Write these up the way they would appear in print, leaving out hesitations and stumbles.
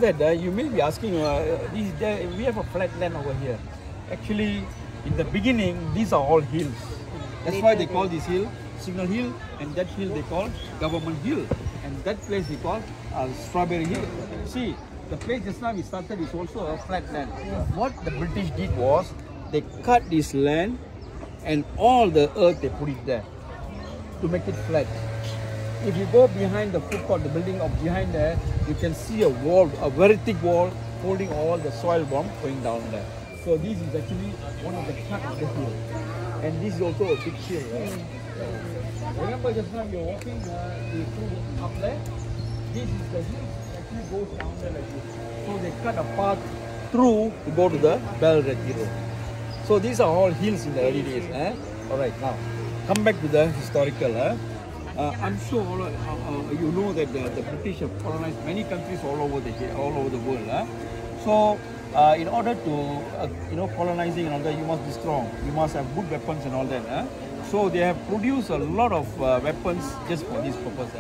That you may be asking, we have a flat land over here. Actually, in the beginning, these are all hills. That's why they call this hill Signal Hill, and that hill they call Government Hill, and that place we call Strawberry Hill. See, the place just now we started is also a flat land. What the British did was they cut this land and all the earth they put it there to make it flat. If you go behind the food court, the building of behind there, you can see a wall, a very thick wall holding all the soil bomb going down there. So this is actually one of the cut of the hill. And this is also a big hill. Right? Remember just now you're walking up there? This is the hill that actually goes down there like this. So they cut a path through to go to the Bell Retiro. So these are all hills in the early days. Alright, now come back to the historical. I'm sure you know that the British have colonized many countries all over the world. So in order to colonizing and all that, you must be strong. You must have good weapons and all that. So they have produced a lot of weapons just for this purpose.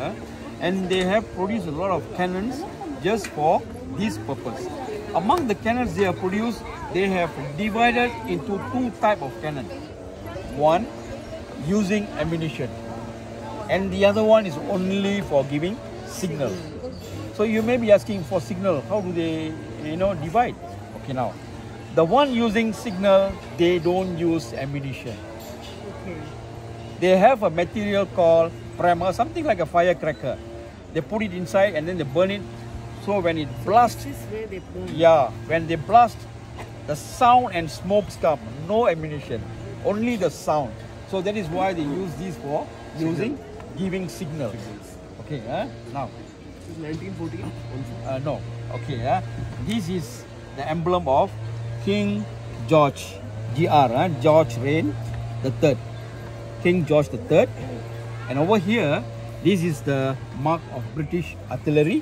And they have produced a lot of cannons just for this purpose. Among the cannons they have produced, they have divided into two types of cannon. One using ammunition, and the other one is only for giving signal. So you may be asking, for signal, how do they divide? Okay, now the one using signal, they don't use ammunition. Okay. They have a material called primer, something like a firecracker. They put it inside and then they burn it. So when it blasts, when they blast, the sound and smokes come. No ammunition, only the sound. So that is why they use this for giving signals. Okay, now 1914. No, okay. This is the emblem of King George, George Reign the Third, King George the Third. And over here, this is the mark of British artillery.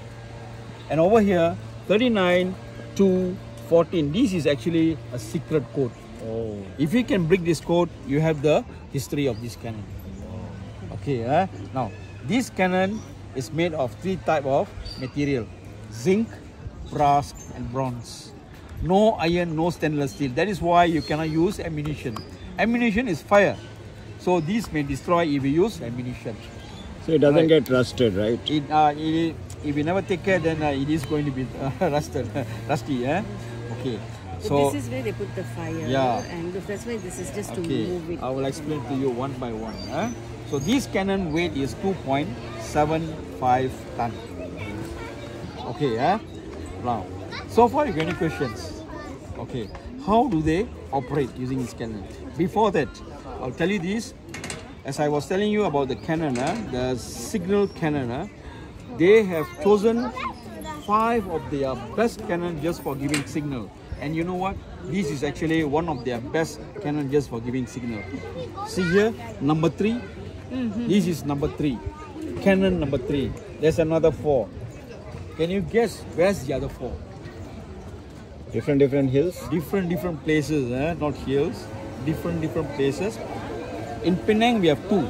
And over here, 39 to 14. This is actually a secret code. Oh. If you can break this code, you have the history of this cannon. Okay, now this cannon is made of three types of material: zinc, brass and bronze. No iron, no stainless steel. That is why you cannot use ammunition. Ammunition is fire, so this may destroy if you use ammunition. So it doesn't get rusted, right? If you never take care, then it is going to be rusty. Okay. So this is where they put the fire, and that's why this is just to move it. I will explain to you one by one. So this cannon weight is 2.75 ton. Okay, now so far you got any questions? Okay, how do they operate using this cannon? Before that, I'll tell you this. As I was telling you about the cannon, the signal cannon, they have chosen 5 of their best cannon just for giving signal. And you know what? This is actually one of their best cannon just for giving signal. See here, number 3. This is number 3. Cannon number 3. There's another 4. Can you guess where's the other 4? Different hills? Different places, not hills. Different places. In Penang we have 2.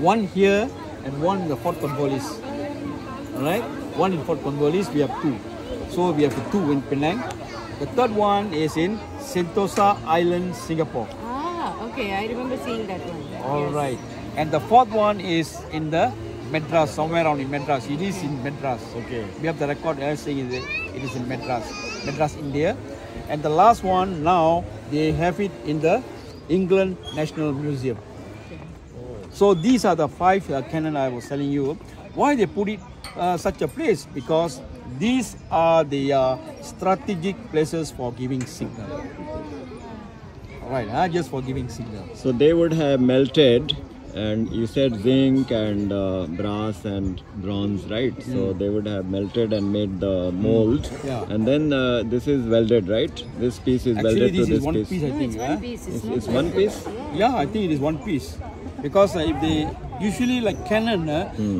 One here and one in the Fort Cornwallis. Alright? One in Fort Cornwallis, we have 2. So we have 2 in Penang. The third one is in Sentosa Island, Singapore. Okay, I remember seeing that one. Alright. And the fourth one is in the Madras, somewhere around in Madras. It is in Madras. Okay. We have the record saying it is in Madras, India. And the last one now, they have it in the England National Museum. Okay. So these are the 5 cannon I was telling you. Why they put it such a place? Because these are the strategic places for giving signal. Alright, just for giving signal. So they would have melted, and you said zinc and brass and bronze, right? So they would have melted and made the mold. And then this is welded, right? This piece is welded to this piece. Piece, I think. It's one piece. It's one piece? Yeah, I think it is one piece. Because if they usually like cannon,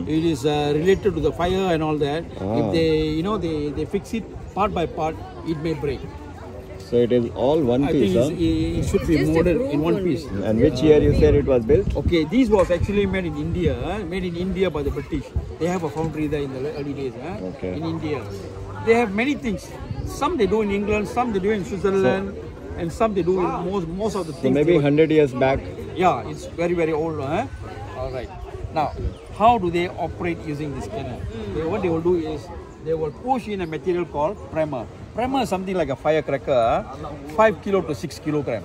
it is related to the fire and all that. If they they fix it part by part, it may break. So it is all one piece, I think it should be molded in one piece. And which year you said it was built? Okay, this was actually made in India. Made in India by the British. They have a foundry there in the early days. In India. they have many things. Some they do in England, some they do in Switzerland, and some they do in most of the things. So maybe 100 years back. Yeah, it's very, very old. Huh? All right. Now, how do they operate using this cannon? What they will do is they will push in a material called primer. Primer is something like a firecracker, 5 kilo to 6 kilogram.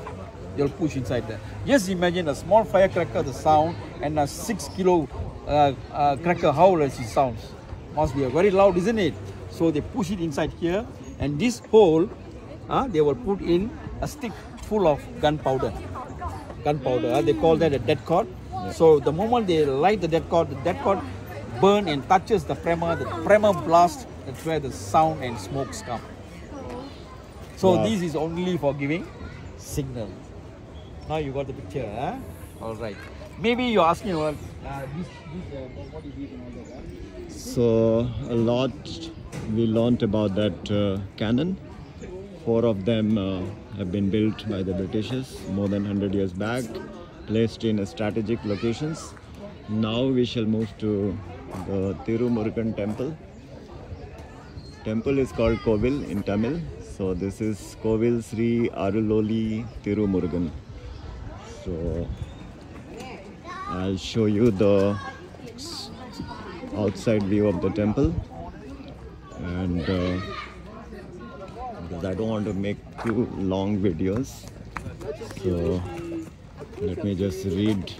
They'll push inside there. Just imagine a small firecracker, the sound, and a 6 kilo cracker, how it sounds. Must be very loud, isn't it? So they push it inside here, and this hole, they will put in a stick full of gunpowder. They call that a dead cord. Yeah. So the moment they light the dead cord burn and touches the primer blast. That's where the sound and smokes come. So wow. This is only for giving signal. Now you got the picture, huh? All right. Maybe you're asking what is it and all that. So a lot we learnt about that cannon. 4 of them have been built by the Britishers more than 100 years back, placed in strategic locations. Now we shall move to the Murugan temple. Temple is called Kovil in Tamil. So this is Kovil Sri Aruloli Murugan. So I'll show you the outside view of the temple, and because I don't want to make too long videos, so let me just read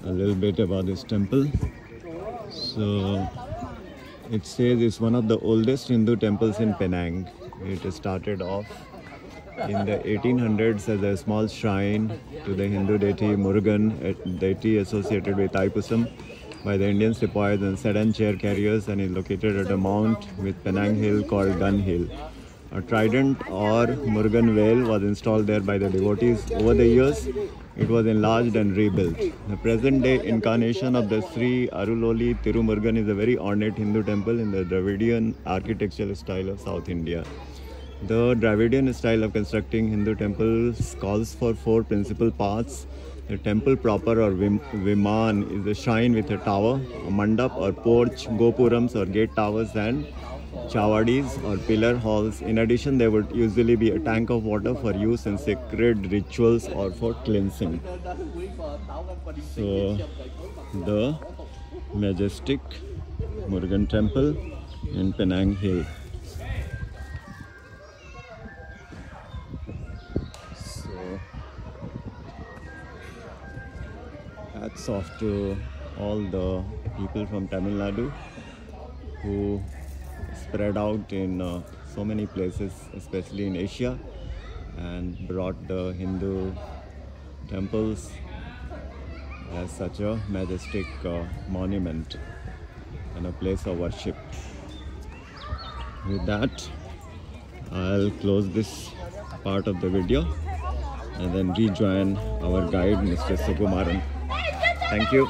a little bit about this temple. So it says it's one of the oldest Hindu temples in Penang. It started off in the 1800s as a small shrine to the Hindu deity Murugan, a deity associated with Thaipusam by the Indian sepoys and sedan chair carriers, and is located at a mount with Penang Hill called Gun Hill. A trident or Murugan veil was installed there by the devotees. Over the years, it was enlarged and rebuilt. The present day incarnation of the Sri Aruloli Murugan is a very ornate Hindu temple in the Dravidian architectural style of South India. The Dravidian style of constructing Hindu temples calls for 4 principal parts. The temple proper or Viman is a shrine with a tower, a mandap or porch, gopurams or gate towers, and chawadis or pillar halls. In addition, there would usually be a tank of water for use in sacred rituals or for cleansing. So, the majestic Murugan temple in Penang Hill. Hats off to all the people from Tamil Nadu who spread out in so many places, especially in Asia, and brought the Hindu temples as such a majestic monument and a place of worship. With that, I'll close this part of the video and then rejoin our guide, Mr. Sukumaran. Thank you.